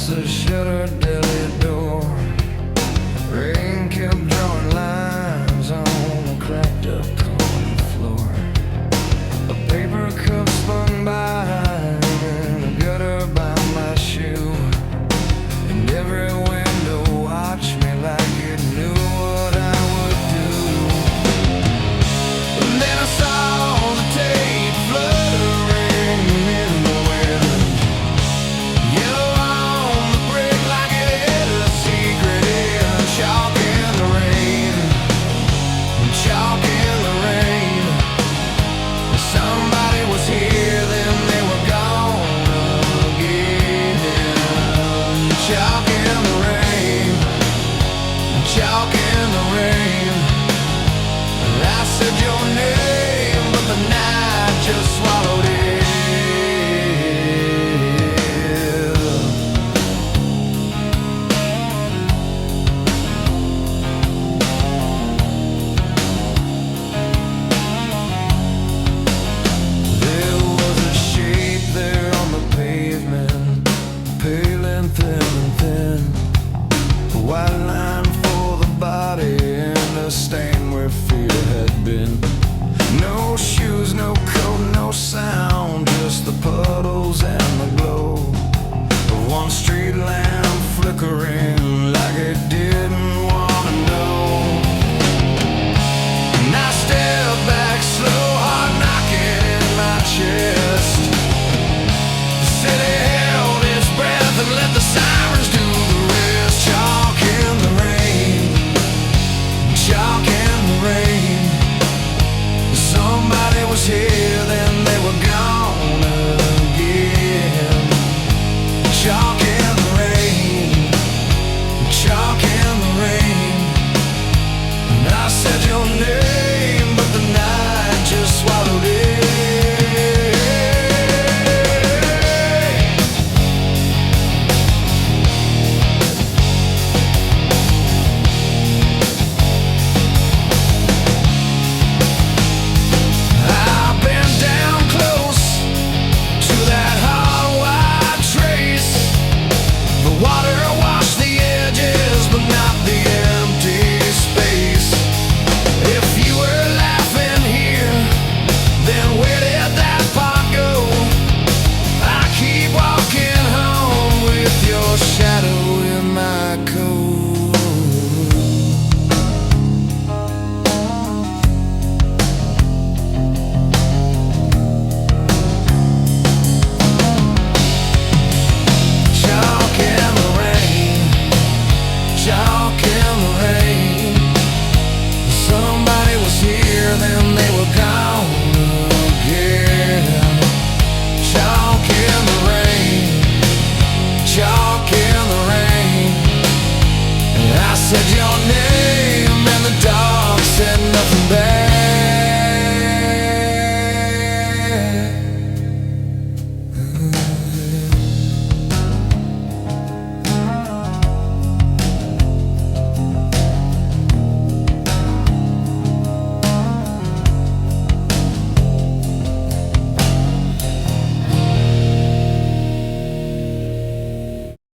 past the shuttered deli door. Rain kept drawing lines on the cracked up corner floor. A paper cup spun by in the gutter by my shoe, and every window watched me like it knew what I would do. And then I saw the tape fluttering in the wind, yellow on the brick like it had a secret in. Chalk in the rain, chalk in the rain. Somebody was here, then they were gone again. Chalk in the rain, chalk in the rain. I said your name, but the night just swallowed it. There was a shape there on the pavement, pale and thin, a white line for the body and a stain where fear had been. No shoes, no coat, no sound, just the puddles and the glow of one street lamp flickering like it didn't want to know. And I stepped back slow, heart knocking in my chest. The city held its breath and let the sirens do the rest. Chalk in the rain, chalk in the rain. Somebody was here, then they were gone again. Chalk in the rain, chalk in the rain. And I said your name, but the night just swallowed it. I bent down close to that hard white trace. The water washed the edges, but not the empty space. If you were laughing here, then where did that part go? I keep walking home with your shadow in my coat. Chalk in the rain, chalk in the rain. Somebody was here, then they were gone again. Chalk in the rain, chalk in the rain. And I said your name.